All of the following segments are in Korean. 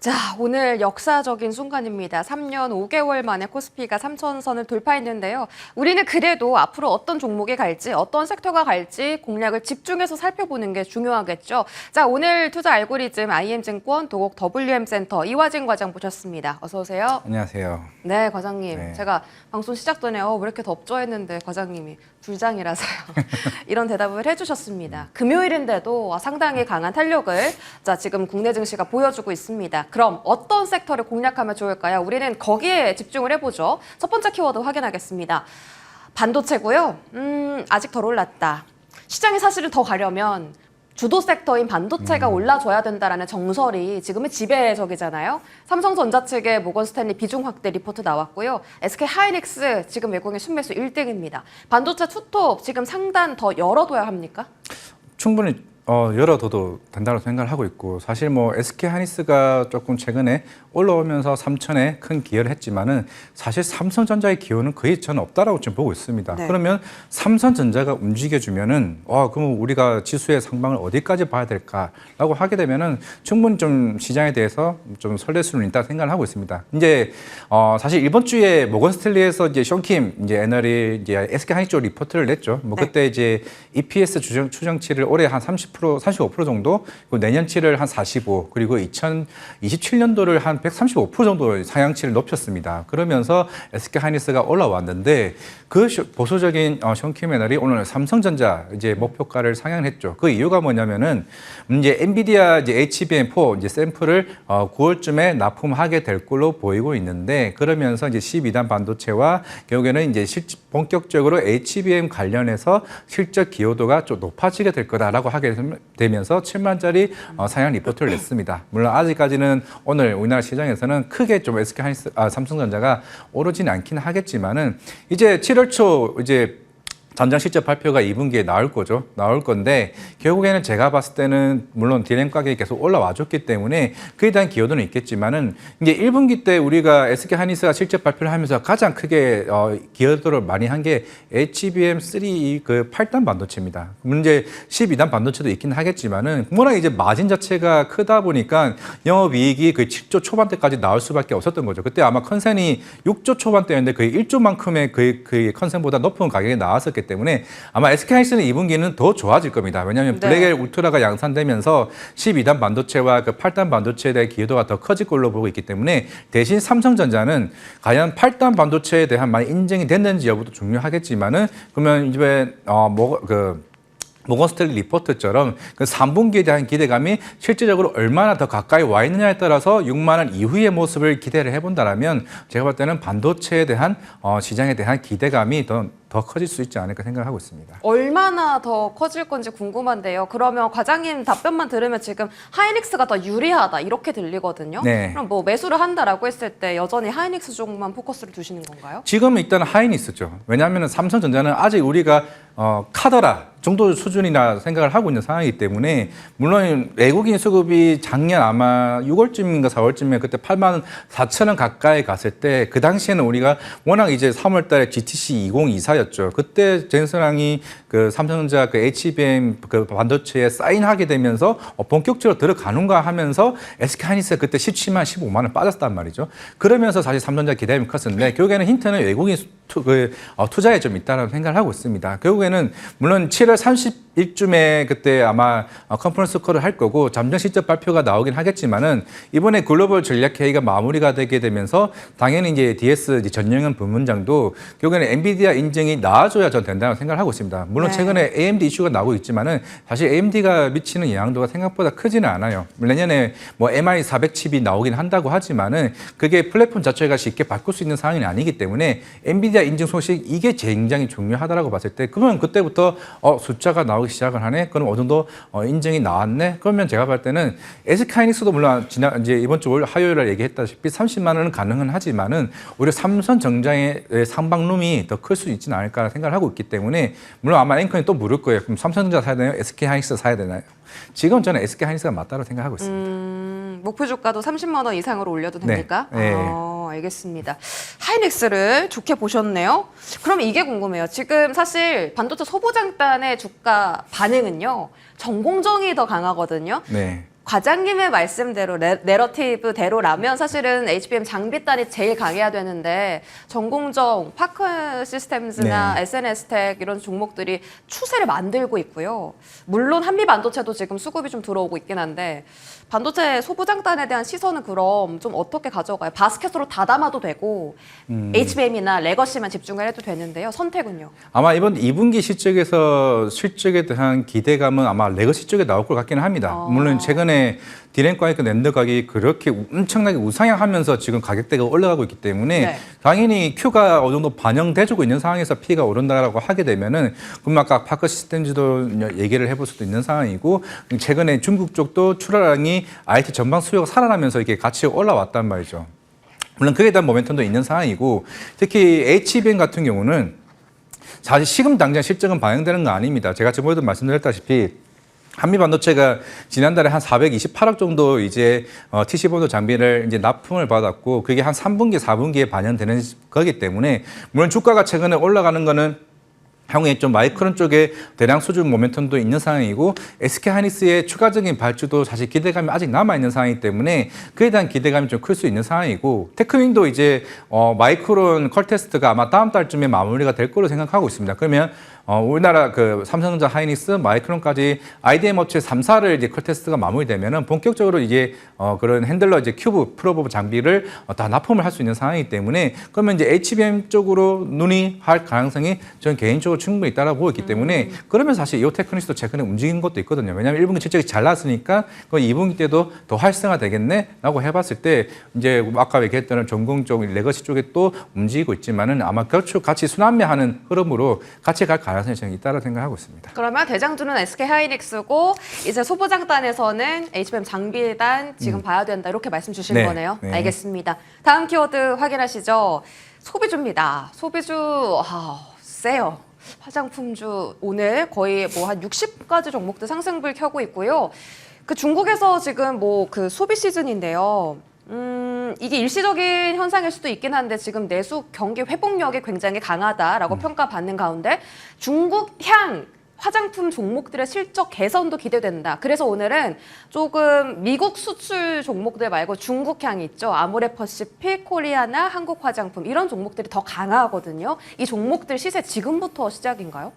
자, 오늘 역사적인 순간입니다. 3년 5개월 만에 코스피가 3,000선을 돌파했는데요. 우리는 그래도 앞으로 어떤 종목이 갈지, 어떤 섹터가 갈지 공략을 집중해서 살펴보는 게 중요하겠죠. 자, 오늘 투자 알고리즘 IM증권 도곡 WM센터 이화진 과장 모셨습니다. 어서 오세요. 안녕하세요. 네, 과장님. 네. 제가 방송 시작 전에 왜 이렇게 덥죠 했는데 과장님이 불장이라서요. 이런 대답을 해주셨습니다. 금요일인데도 상당히 강한 탄력을 지금 국내 증시가 보여주고 있습니다. 그럼 어떤 섹터를 공략하면 좋을까요? 우리는 거기에 집중을 해보죠. 첫 번째 키워드 확인하겠습니다. 반도체고요. 아직 덜 올랐다. 시장이 사실은 더 가려면 주도 섹터인 반도체가 올라줘야 된다라는 정설이 지금의 지배적이잖아요. 삼성전자 측의 모건스탠리 비중 확대 리포트 나왔고요. SK 하이닉스 지금 외국인 순매수 1등입니다. 반도체 투톱 지금 상단 더 열어둬야 합니까? 충분히 열어둬도 된다고 생각을 하고 있고, 사실 뭐 SK 하이닉스가 조금 최근에 올라오면서 3천에 큰 기여를 했지만은 사실 삼성전자의 기여는 거의 저는 없다라고 지금 보고 있습니다. 네. 그러면 삼성전자가 움직여주면은 그럼 우리가 지수의 상방을 어디까지 봐야 될까라고 하게 되면은 충분히 좀 시장에 대해서 좀 설렐 수는 있다 생각을 하고 있습니다. 이제 사실 이번 주에 모건스탠리에서 이제 션킴 이제 애널이 이제 SK 하이닉스 쪽 리포트를 냈죠. 뭐 네. 그때 이제 EPS 추정치를 올해 한 35% 정도, 그리고 내년치를 한 45, 그리고 2027년도를 한 135% 정도 상향치를 높였습니다. 그러면서 SK 하이닉스가 올라왔는데 그 보수적인 션킴 애널이 오늘 삼성전자 이제 목표가를 상향했죠. 그 이유가 뭐냐면은 이제 엔비디아 이제 HBM4 이제 샘플을 9월쯤에 납품하게 될 걸로 보이고 있는데, 그러면서 이제 12단 반도체와 결국에는 이제 본격적으로 HBM 관련해서 실적 기여도가 좀 높아지게 될 거다라고 하게 되면서 7만짜리 상향 리포트를 냈습니다. 물론 아직까지는 오늘 우리나라 시장에서는 크게 좀 SK 하이닉스, 삼성전자가 오르지는 않긴 하겠지만은 이제 7월 초 이제 전장 실적 발표가 2분기에 나올 건데 결국에는 제가 봤을 때는 물론 디램 가격이 계속 올라와줬기 때문에 그에 대한 기여도는 있겠지만은 이제 1분기 때 우리가 SK 하이닉스가 실적 발표를 하면서 가장 크게 기여도를 많이 한 게 HBM3 그 8단 반도체입니다. 물론 이제 12단 반도체도 있긴 하겠지만은 워낙 이제 마진 자체가 크다 보니까 영업이익이 그 7조 초반대까지 나올 수밖에 없었던 거죠. 그때 아마 컨센이 6조 초반대였는데 거의 1조만큼의 그 컨센보다 높은 가격이 나왔었기 때문에 아마 SK 하이닉스는 2분기는 더 좋아질 겁니다. 왜냐하면 블랙엘 울트라가 양산되면서 12단 반도체와 그 8단 반도체에 대한 기여도가 더 커질 걸로 보고 있기 때문에 대신 삼성전자는 과연 8단 반도체에 대한 많이 인정이 됐는지 여부도 중요하겠지만은 그러면 이제 모건스탠리 리포트처럼 그 3분기에 대한 기대감이 실질적으로 얼마나 더 가까이 와 있느냐에 따라서 6만 원 이후의 모습을 기대를 해본다라면 제가 볼 때는 반도체에 대한 시장에 대한 기대감이 더 커질 수 있지 않을까 생각을 하고 있습니다. 얼마나 더 커질 건지 궁금한데요. 그러면 과장님 답변만 들으면 지금 하이닉스가 더 유리하다 이렇게 들리거든요. 네. 그럼 뭐 매수를 한다라고 했을 때 여전히 하이닉스 쪽만 포커스를 두시는 건가요? 지금은 일단 하이닉스죠. 왜냐하면 삼성전자는 아직 우리가 카더라 정도 수준이나 생각을 하고 있는 상황이기 때문에 물론 외국인 수급이 작년 아마 6월쯤인가 4월쯤에 그때 8만 4천 원 가까이 갔을 때 그 당시에는 우리가 워낙 이제 3월 달에 GTC 2024였죠. 그때 젠슨왕이 그 삼성전자 그 HBM 그 반도체에 사인하게 되면서 본격적으로 들어가는가 하면서 SK 하이닉스가 그때 17만 15만 원 빠졌단 말이죠. 그러면서 사실 삼성전자 기대감이 컸었는데 결국에는 힌트는 외국인 투자에 좀 있다는 생각을 하고 있습니다. 결국에는 물론 7월 30일쯤에 그때 아마 컨퍼런스 콜을 할 거고 잠정 실적 발표가 나오긴 하겠지만은 이번에 글로벌 전략회의가 마무리가 되게 되면서 당연히 이제 DS 이제 전영현 부문장도 결국에는 엔비디아 인증이 나와줘야 전 된다고 생각을 하고 있습니다. 물론 최근에 AMD 이슈가 나오고 있지만은 사실 AMD가 미치는 영향도가 생각보다 크지는 않아요. 내년에 뭐 MI 400 칩이 나오긴 한다고 하지만은 그게 플랫폼 자체가 쉽게 바꿀 수 있는 상황이 아니기 때문에 엔비디아 인증 소식 이게 굉장히 중요하다라고 봤을 때 그러면 그때부터 숫자가 나오기 시작을 하네. 그럼 어느 정도 인증이 나왔네. 그러면 제가 볼 때는 SK 하이닉스도 물론 이제 이번 주 화요일에 얘기했다시피 30만 원은 가능은 하지만은 오히려 삼성전자의 상방룸이 더 클 수 있지는 않을까 생각을 하고 있기 때문에 물론 아마 앵커는 또 물을 거예요. 그럼 삼성전자 사야 되나요? SK 하이닉스 사야 되나요? 지금 저는 SK 하이닉스가 맞다고 생각하고 있습니다. 목표 주가도 30만 원 이상으로 올려도 됩니까? 네. 알겠습니다. 하이닉스를 좋게 보셨네요. 그럼 이게 궁금해요. 지금 사실 반도체 소부장단의 주가 반응은요. 전공정이 더 강하거든요. 네. 과장님의 말씀대로 내러티브대로라면 사실은 HBM 장비단이 제일 강해야 되는데 전공정, 파크 시스템즈나 네. SNS텍 이런 종목들이 추세를 만들고 있고요. 물론 한미 반도체도 지금 수급이 좀 들어오고 있긴 한데 반도체 소부장단에 대한 시선은 그럼 좀 어떻게 가져가요? 바스켓으로 다 담아도 되고 HBM이나 레거시만 집중을 해도 되는데요. 선택은요? 아마 이번 2분기 실적에 대한 기대감은 아마 레거시 쪽에 나올 것 같기는 합니다. 물론 최근에 디램 가격과 낸드 가격이 그렇게 엄청나게 우상향하면서 지금 가격대가 올라가고 있기 때문에 네. 당연히 Q가 어느 정도 반영돼주고 있는 상황에서 P가 오른다라고 하게 되면은 그럼 아까 파크 시스템즈도 얘기를 해볼 수도 있는 상황이고 최근에 중국 쪽도 출하량이 IT 전방 수요가 살아나면서 이게 같이 올라왔단 말이죠. 물론 그에 대한 모멘텀도 있는 상황이고 특히 HBM 같은 경우는 사실 지금 당장 실적은 반영되는 거 아닙니다. 제가 저번에도 말씀드렸다시피 한미 반도체가 지난달에 한 428억 정도 이제 TC본도 장비를 이제 납품을 받았고 그게 한 3분기, 4분기에 반영되는 거기 때문에 물론 주가가 최근에 올라가는 거는 향후에 좀 마이크론 쪽에 대량 수준 모멘텀도 있는 상황이고 SK하이닉스의 추가적인 발주도 사실 기대감이 아직 남아있는 상황이기 때문에 그에 대한 기대감이 좀 클 수 있는 상황이고 테크윈도 이제 마이크론 컬 테스트가 아마 다음 달쯤에 마무리가 될 거로 생각하고 있습니다. 그러면 우리나라 그 삼성전자, 하이닉스, 마이크론까지 IDM 업체 3사를 이제 컬 테스트가 마무리되면은 본격적으로 이제 그런 핸들러 이제 큐브 프로브 장비를 다 납품을 할 수 있는 상황이기 때문에 그러면 이제 HBM 쪽으로 눈이 할 가능성이 저는 개인적으로 충분히 있다라고 보고 있기 때문에 그러면 사실 이 테크닉스도 최근에 움직인 것도 있거든요. 왜냐하면 1분기 실적이 잘 나왔으니까 그 2분기 때도 더 활성화 되겠네라고 해봤을 때 이제 아까 얘기했던 전공 쪽, 레거시 쪽에 또 움직이고 있지만은 아마 같이 순환매하는 흐름으로 같이 갈 가능성이 저는 있다고 생각하고 있습니다. 그러면 대장주는 SK하이닉스고 이제 소부장단에서는 HBM 장비단 지금 봐야 된다 이렇게 말씀 주시는 네, 거네요. 네. 알겠습니다. 다음 키워드 확인하시죠. 소비주입니다. 소비주 세요. 화장품주 오늘 거의 뭐 한 60가지 종목들 상승불 켜고 있고요. 그 중국에서 지금 뭐 그 소비 시즌인데요. 이게 일시적인 현상일 수도 있긴 한데 지금 내수 경기 회복력이 굉장히 강하다라고 평가받는 가운데 중국향 화장품 종목들의 실적 개선도 기대된다. 그래서 오늘은 조금 미국 수출 종목들 말고 중국향이 있죠. 아모레퍼시픽, 코리아나, 한국 화장품 이런 종목들이 더 강하거든요. 이 종목들 시세 지금부터 시작인가요?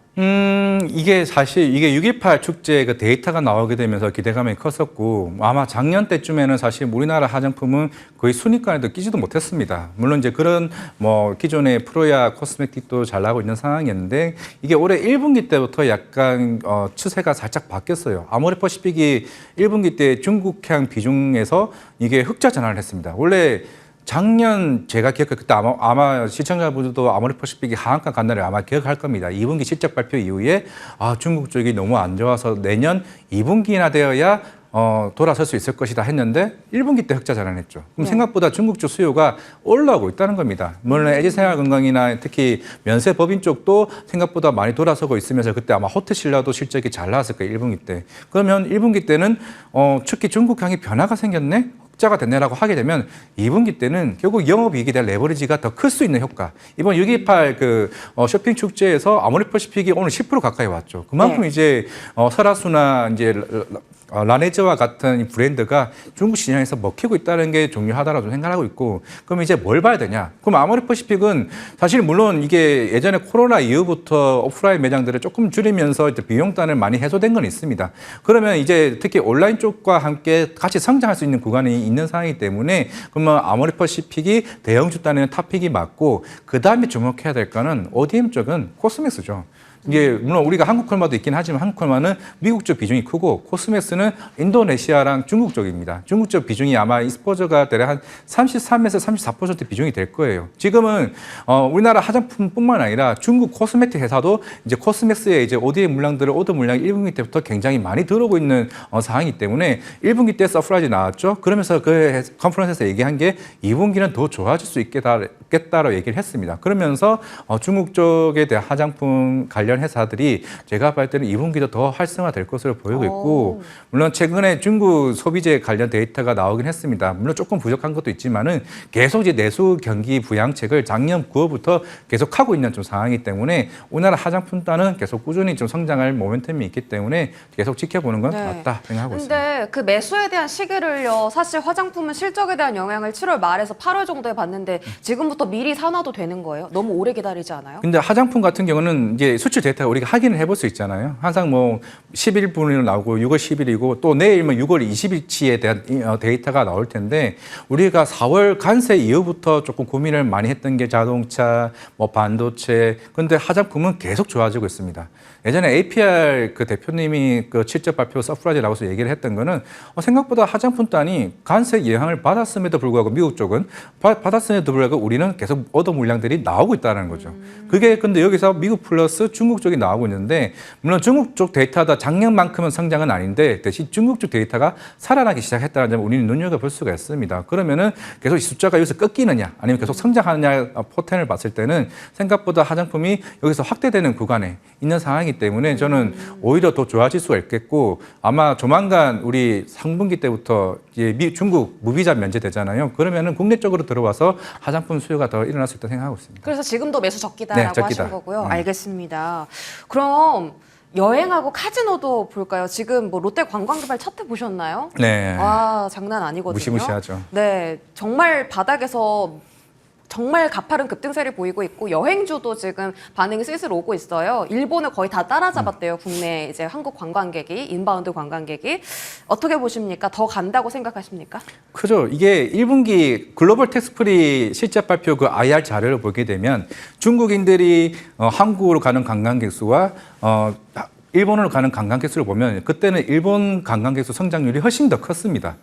이게 사실 이게 6.18 축제 그 데이터가 나오게 되면서 기대감이 컸었고 아마 작년 때쯤에는 사실 우리나라 화장품은 거의 순위권에도 끼지도 못했습니다. 물론 이제 그런 뭐 기존의 프로야 코스메틱도 잘 나가고 있는 상황이었는데 이게 올해 1분기 때부터 약간 추세가 살짝 바뀌었어요. 아모레퍼시픽이 1분기 때 중국향 비중에서 이게 흑자 전환을 했습니다. 원래 작년 제가 기억해 그때 아마 시청자분들도 아모레퍼시픽이 하한가 간 날을 아마 기억할 겁니다. 2분기 실적 발표 이후에 중국 쪽이 너무 안 좋아서 내년 2분기나 되어야 돌아설 수 있을 것이다 했는데 1분기 때 흑자 전환했죠. 그럼 생각보다 중국 쪽 수요가 올라오고 있다는 겁니다. 물론 LG생활건강이나 특히 면세법인 쪽도 생각보다 많이 돌아서고 있으면서 그때 아마 호텔신라도 실적이 잘 나왔을 거예요. 1분기 때. 그러면 1분기 때는 특히 중국향이 변화가 생겼네? 흑자가 됐네라고 하게 되면 2분기 때는 결국 영업이익에 대한 레버리지가 더 클 수 있는 효과. 이번 6.28 그 쇼핑 축제에서 아모레퍼시픽이 오늘 10% 가까이 왔죠. 그만큼 이제 설화수나 이제 라네즈와 같은 이 브랜드가 중국 시장에서 먹히고 있다는 게 중요하다고 생각하고 있고 그럼 이제 뭘 봐야 되냐? 그럼 아모레퍼시픽은 사실 물론 이게 예전에 코로나 이후부터 오프라인 매장들을 조금 줄이면서 이제 비용단을 많이 해소된 건 있습니다. 그러면 이제 특히 온라인 쪽과 함께 같이 성장할 수 있는 구간이 있는 상황이기 때문에 그러면 아모레퍼시픽이 대형주 단에는 탑픽이 맞고 그 다음에 주목해야 될 거는 ODM 쪽은 코스맥스죠. 이게 물론 우리가 한국 콜마도 있긴 하지만 한국 콜마는 미국 쪽 비중이 크고 코스맥스는 인도네시아랑 중국 쪽입니다. 중국 쪽 비중이 아마 익스포저가 대략 한 33에서 34% 비중이 될 거예요. 지금은 우리나라 화장품뿐만 아니라 중국 코스메틱 회사도 이제 코스맥스의 이제 ODM 물량들을 오더 물량이 1분기 때부터 굉장히 많이 들어오고 있는 상황이기 때문에 1분기 때 서프라이즈 나왔죠. 그러면서 그 컨퍼런스에서 얘기한 게 2분기는 더 좋아질 수 있겠다라고 얘기를 했습니다. 그러면서 중국 쪽에 대한 화장품 관련 관련 회사들이 제가 볼 때는 2분기도 더 활성화될 것으로 보이고 있고 물론 최근에 중국 소비재 관련 데이터가 나오긴 했습니다. 물론 조금 부족한 것도 있지만은 계속 이제 내수 경기 부양책을 작년 9월부터 계속 하고 있는 좀 상황이기 때문에 우리나라 화장품단은 계속 꾸준히 좀 성장할 모멘텀이 있기 때문에 계속 지켜보는 건 네. 맞다 생각하고 있습니다. 근데 그 매수에 대한 시기를요, 사실 화장품은 실적에 대한 영향을 7월 말에서 8월 정도에 받는데 지금부터 미리 사놔도 되는 거예요? 너무 오래 기다리지 않아요? 근데 화장품 같은 경우는 이제 수출 데이터가 우리가 확인을 해볼 수 있잖아요. 항상 뭐 10일분으로 나오고 6월 10일이고 또 내일은 6월 20일치에 대한 데이터가 나올 텐데 우리가 4월 관세 이후부터 조금 고민을 많이 했던 게 자동차, 뭐 반도체, 근데 화장품은 계속 좋아지고 있습니다. 예전에 APR 그 대표님이 그 실적 발표 서프라이즈 나와서 얘기를 했던 거는 생각보다 화장품단이 관세 영향을 받았음에도 불구하고 미국 쪽은 받았음에도 불구하고 우리는 계속 얻어 물량들이 나오고 있다는 거죠. 그게 근데 여기서 미국 플러스 중국 쪽이 나오고 있는데 물론 중국 쪽 데이터다 작년만큼은 성장은 아닌데 대신 중국 쪽 데이터가 살아나기 시작했다는 점을 우리는 눈여겨볼 수가 있습니다. 그러면은 계속 이 숫자가 여기서 꺾이느냐 아니면 계속 성장하느냐 포텐을 봤을 때는 생각보다 화장품이 여기서 확대되는 구간에 있는 상황이기 때문에 저는 오히려 더 좋아질 수가 있겠고 아마 조만간 우리 상분기 때부터 이제 중국 무비자 면제되잖아요. 그러면은 국내 쪽으로 들어와서 화장품 수요가 더 일어날 수 있다고 생각하고 있습니다. 그래서 지금도 매수 적기다라고 네, 적기다. 하신 거고요. 알겠습니다. 그럼 여행하고 카지노도 볼까요? 지금 뭐 롯데 관광개발 차트 보셨나요? 네. 와, 장난 아니거든요. 무시무시하죠. 네, 정말 바닥에서 정말 가파른 급등세를 보이고 있고 여행주도 지금 반응이 슬슬 오고 있어요. 일본을 거의 다 따라잡았대요. 국내 이제 한국 관광객이 인바운드 관광객이 어떻게 보십니까? 더 간다고 생각하십니까? 그죠. 이게 1분기 글로벌 텍스프리 실적 발표 그 IR 자료를 보게 되면 중국인들이 한국으로 가는 관광객 수와 일본으로 가는 관광객 수를 보면 그때는 일본 관광객 수 성장률이 훨씬 더 컸습니다.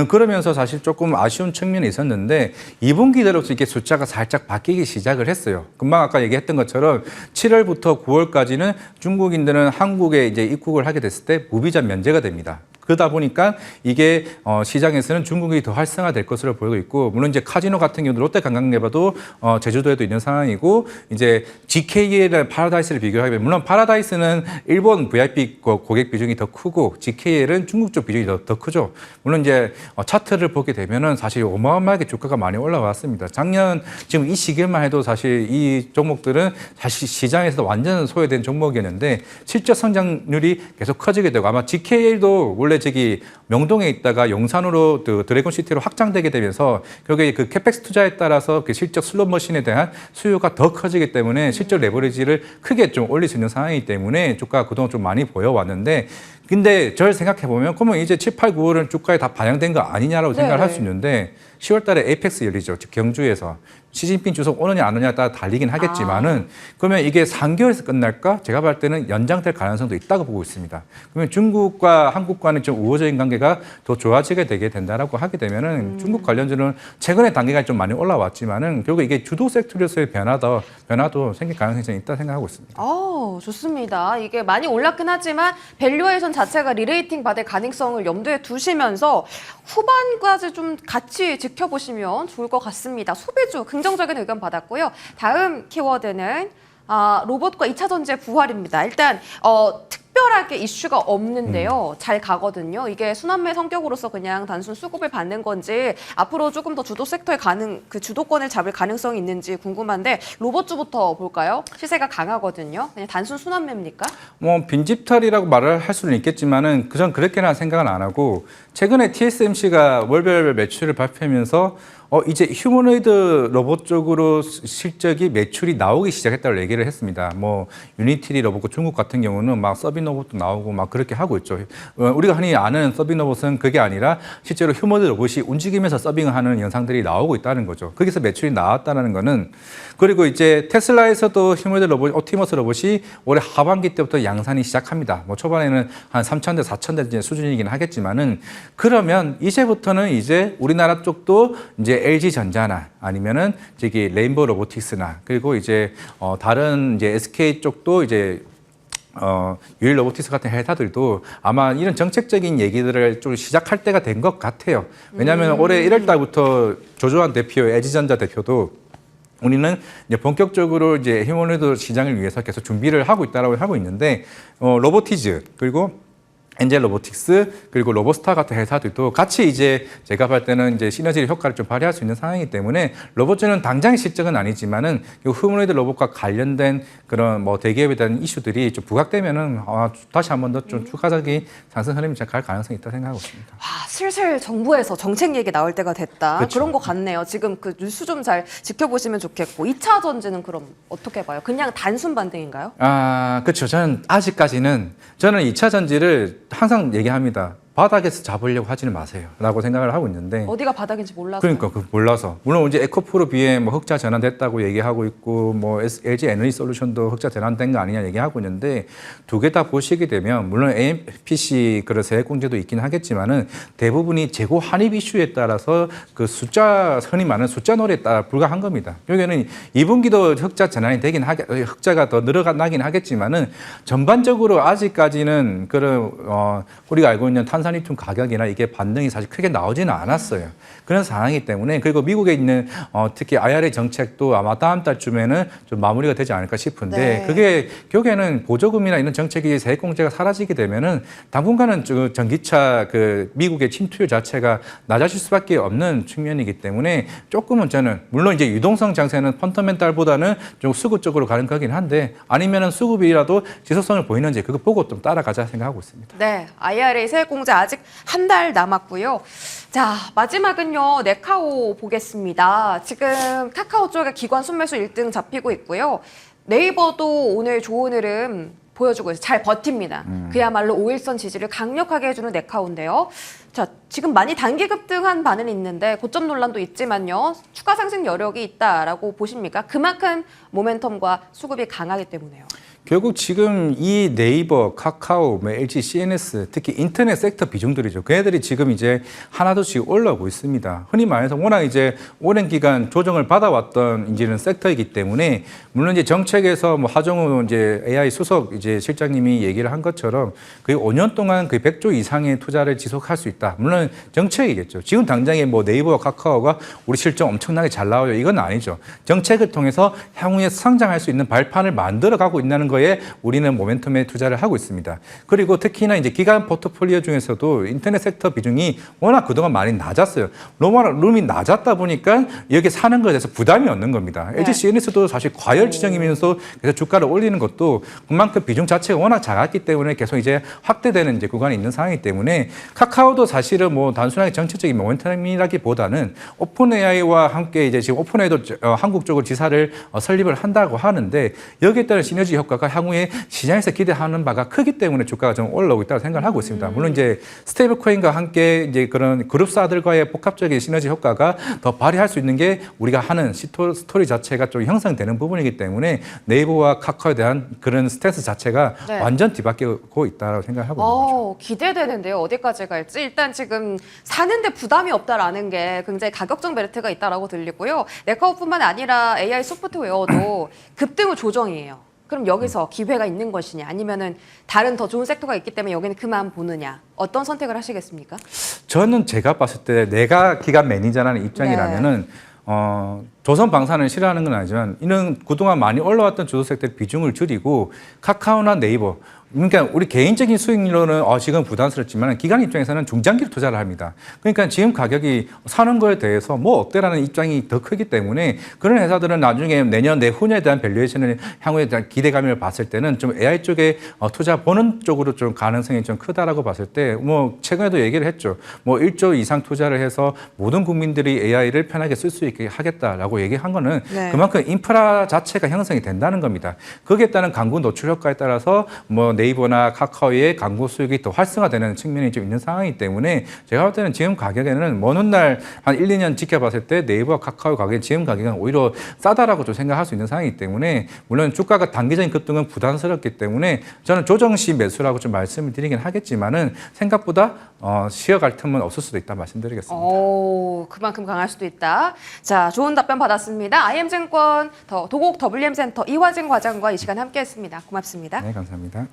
그러면서 사실 조금 아쉬운 측면이 있었는데 2분기 들어서 이게 숫자가 살짝 바뀌기 시작을 했어요. 금방 아까 얘기했던 것처럼 7월부터 9월까지는 중국인들은 한국에 이제 입국을 하게 됐을 때 무비자 면제가 됩니다. 그러다 보니까 이게 시장에서는 중국이 더 활성화될 것으로 보이고 있고 물론 이제 카지노 같은 경우도 롯데 관광개발도 제주도에도 있는 상황이고 이제 GKL이랑 파라다이스를 비교하게 되면 물론 파라다이스는 일본 VIP 고객 비중이 더 크고 GKL은 중국 쪽 비중이 더 크죠. 물론 이제 차트를 보게 되면은 사실 어마어마하게 주가가 많이 올라왔습니다. 작년 지금 이 시기만 해도 사실 이 종목들은 사실 시장에서 완전 소외된 종목이었는데 실적 성장률이 계속 커지게 되고 아마 GKL도 원래 저기 명동에 있다가 용산으로 드래곤시티로 확장되게 되면서 결국에 그 캐펙스 투자에 따라서 그 실적 슬롯머신에 대한 수요가 더 커지기 때문에 실적 레버리지를 크게 좀 올릴 수 있는 상황이기 때문에 주가가 그동안 좀 많이 보여왔는데 근데 저를 생각해 보면 그러면 이제 7, 8, 9월은 주가에 다 반영된 거 아니냐라고 생각을 할 수 있는데 10월 달에 에이펙스 열리죠. 즉 경주에서 시진핑 주석 오느냐 안 오느냐에 따라 달리긴 하겠지만은 그러면 이게 3개월에서 끝날까? 제가 볼 때는 연장될 가능성도 있다고 보고 있습니다. 그러면 중국과 한국과는 좀 우호적인 관계가 더 좋아지게 되게 된다라고 하게 되면은 중국 관련주는 최근에 단계가 좀 많이 올라왔지만은 결국 이게 주도 섹터로서의 변화도 생길 가능성이 있다 생각하고 있습니다. 좋습니다. 이게 많이 올랐긴 하지만 밸류에이션 자체가 리레이팅 받을 가능성을 염두에 두시면서 후반까지 좀 같이 지켜보시면 좋을 것 같습니다. 소비주 긍정적인 의견 받았고요. 다음 키워드는 로봇과 2차 전지의 부활입니다. 일단 특별하게 이슈가 없는데요. 잘 가거든요. 이게 순환매 성격으로서 그냥 단순 수급을 받는 건지 앞으로 조금 더 주도 섹터의 그 주도권을 잡을 가능성이 있는지 궁금한데 로봇주부터 볼까요? 시세가 강하거든요. 그냥 단순 순환매입니까? 뭐 빈집털이라고 말을 할 수는 있겠지만은 그전 그렇게는 생각은 안 하고 최근에 TSMC가 월별 매출을 발표하면서 이제 휴머노이드 로봇 쪽으로 실적이 매출이 나오기 시작했다고 얘기를 했습니다. 뭐 유니티리 로봇 중국 같은 경우는 막 서빙 로봇도 나오고 막 그렇게 하고 있죠. 우리가 흔히 아는 서빙 로봇은 그게 아니라 실제로 휴머노이드 로봇이 움직이면서 서빙을 하는 영상들이 나오고 있다는 거죠. 거기서 매출이 나왔다는 거는 그리고 이제 테슬라에서도 휴머노이드 로봇, 옵티머스 로봇이 올해 하반기 때부터 양산이 시작합니다. 뭐 초반에는 한 3,000대, 4,000대 수준이긴 하겠지만은 그러면 이제부터는 이제 우리나라 쪽도 이제 LG전자나 아니면은 저기 레인보우 로보틱스나 그리고 이제 다른 이제 SK 쪽도 이제 유일 로보틱스 같은 회사들도 아마 이런 정책적인 얘기들을 좀 시작할 때가 된 것 같아요. 왜냐하면 올해 1월 달부터 조조한 대표, LG전자 대표도 우리는 이제 본격적으로 이제 휴머노이드 시장을 위해서 계속 준비를 하고 있다라고 하고 있는데 로보티즈 그리고 엔젤 로보틱스 그리고 로보스타 같은 회사들도 같이 이제 제가 볼 때는 이제 시너지 효과를 좀 발휘할 수 있는 상황이기 때문에 로봇주는 당장의 실적은 아니지만은 휴머노이드 로봇과 관련된 그런 뭐 대기업에 대한 이슈들이 좀 부각되면은 다시 한 번 더 좀 추가적인 상승 흐름이 갈 가능성이 있다 생각하고 있습니다. 와, 슬슬 정부에서 정책 얘기 나올 때가 됐다. 그렇죠. 그런 것 같네요. 지금 그 뉴스 좀 잘 지켜보시면 좋겠고 2차 전지는 그럼 어떻게 봐요? 그냥 단순 반등인가요? 그렇죠. 저는 아직까지는 저는 2차 전지를 항상 얘기합니다. 바닥에서 잡으려고 하지는 마세요. 라고 생각을 하고 있는데. 어디가 바닥인지 몰라서. 그러니까 몰라서. 물론 이제 에코프로 비해 뭐 흑자 전환됐다고 얘기하고 있고 뭐 LG 에너지 솔루션도 흑자 전환된 거 아니냐 얘기하고 있는데 두 개 다 보시게 되면 물론 AMPC 그런 세액공제도 있긴 하겠지만은 대부분이 재고 환입 이슈에 따라서 그 숫자 흔히 말하는 숫자 노래에 따라 불과한 겁니다. 여기는 2분기도 흑자 전환이 되긴 흑자가 더 늘어나긴 하겠지만은 전반적으로 아직까지는 그런 우리가 알고 있는 탄산리튬 가격이나 이게 반등이 사실 크게 나오지는 않았어요. 그런 상황이기 때문에 그리고 미국에 있는 특히 IRA 정책도 아마 다음 달쯤에는 좀 마무리가 되지 않을까 싶은데 네. 그게 결국에는 보조금이나 이런 정책이 세액공제가 사라지게 되면은 당분간은 전기차 그 미국의 침투율 자체가 낮아질 수밖에 없는 측면이기 때문에 조금은 저는 물론 이제 유동성 장세는 펀더멘탈보다는 좀 수급 쪽으로 가는 거긴 한데 아니면은 수급이라도 지속성을 보이는지 그거 보고 좀 따라가자 생각하고 있습니다. 네, IRA 세액공제 아직 한 달 남았고요. 자, 마지막은요. 네카오 보겠습니다. 지금 카카오 쪽에 기관 순매수 1등 잡히고 있고요. 네이버도 오늘 좋은 흐름 보여주고 있어요. 잘 버팁니다. 그야말로 5일선 지지를 강력하게 해주는 네카오인데요. 자, 지금 많이 단기 급등한 바는 있는데 고점 논란도 있지만요. 추가 상승 여력이 있다라고 보십니까? 그만큼 모멘텀과 수급이 강하기 때문에요. 결국 지금 이 네이버, 카카오, LG, CNS 특히 인터넷 섹터 비중들이죠. 걔네들이 지금 이제 하나둘씩 올라오고 있습니다. 흔히 말해서 워낙 이제 오랜 기간 조정을 받아왔던 이제는 섹터이기 때문에 물론 이제 정책에서 뭐 하정우 이제 AI 수석 이제 실장님이 얘기를 한 것처럼 거의 5년 동안 거의 100조 이상의 투자를 지속할 수 있다. 물론 정책이겠죠. 지금 당장에 뭐 네이버와 카카오가 우리 실적 엄청나게 잘 나와요. 이건 아니죠. 정책을 통해서 향후에 성장할 수 있는 발판을 만들어가고 있다는 거에 우리는 모멘텀에 투자를 하고 있습니다. 그리고 특히나 이제 기간 포트폴리오 중에서도 인터넷 섹터 비중이 워낙 그동안 많이 낮았어요. 룸이 낮았다 보니까 여기 사는 것에 대해서 부담이 없는 겁니다. 네. LG CNS도 사실 과열 지정이면서 그래서 주가를 올리는 것도 그만큼 비중 자체가 워낙 작았기 때문에 계속 이제 확대되는 이제 구간이 있는 상황이기 때문에 카카오도 사실은 뭐 단순하게 정책적인 모멘텀이라기보다는 오픈 AI와 함께 이제 지금 오픈 AI도 한국 쪽으로 지사를 설립을 한다고 하는데 여기에 따른 시너지 효과가 향후에 시장에서 기대하는 바가 크기 때문에 주가가 좀 올라오고 있다고 생각을 하고 있습니다. 물론 이제 스테이블 코인과 함께 이제 그런 그룹사들과의 복합적인 시너지 효과가 더 발휘할 수 있는 게 우리가 하는 스토리 자체가 좀 형성되는 부분이기 때문에 네이버와 카카오에 대한 그런 스탠스 자체가 네. 완전 뒤바뀌고 있다고 생각하고 있는 거죠. 기대되는데요. 어디까지 갈지. 일단 지금 사는데 부담이 없다라는 게 굉장히 가격적 메리트가 있다라고 들리고요. 네카오뿐만 아니라 AI 소프트웨어도 급등후 조정이에요. 그럼 여기서 기회가 있는 것이냐 아니면은 다른 더 좋은 섹터가 있기 때문에 여기는 그만 보느냐 어떤 선택을 하시겠습니까? 저는 제가 봤을 때 내가 기관 매니저라는 입장이라면은 조선 방산을 싫어하는 건 아니지만 이는 그동안 많이 올라왔던 주도 섹터의 비중을 줄이고 카카오나 네이버 그러니까 우리 개인적인 수익률로는 지금 부담스럽지만 기관 입장에서는 중장기로 투자를 합니다. 그러니까 지금 가격이 사는 거에 대해서 뭐 어때라는 입장이 더 크기 때문에 그런 회사들은 나중에 내년 내후년에 대한 밸류에이션을 향후에 대한 기대감을 봤을 때는 좀 AI 쪽에 투자 보는 쪽으로 좀 가능성이 좀 크다라고 봤을 때 뭐 최근에도 얘기를 했죠. 뭐 1조 이상 투자를 해서 모든 국민들이 AI를 편하게 쓸 수 있게 하겠다라고 얘기한 거는 네. 그만큼 인프라 자체가 형성이 된다는 겁니다. 거기에 따른 광고 노출 효과에 따라서 뭐 네이버나 카카오의 광고 수익이 더 활성화되는 측면이 좀 있는 상황이기 때문에 제가 볼 때는 지금 가격에는 먼 훗날 한 1, 2년 지켜봤을 때 네이버와 카카오 가격이 지금 가격은 오히려 싸다라고 좀 생각할 수 있는 상황이기 때문에 물론 주가가 단기적인 급등은 부담스럽기 때문에 저는 조정 시 매수라고 좀 말씀을 드리긴 하겠지만은 생각보다 쉬어갈 틈은 없을 수도 있다 말씀드리겠습니다. 그만큼 강할 수도 있다. 자, 좋은 답변 받았습니다. IM증권 도곡 WM센터 이화진 과장과 이 시간 함께했습니다. 고맙습니다. 네, 감사합니다.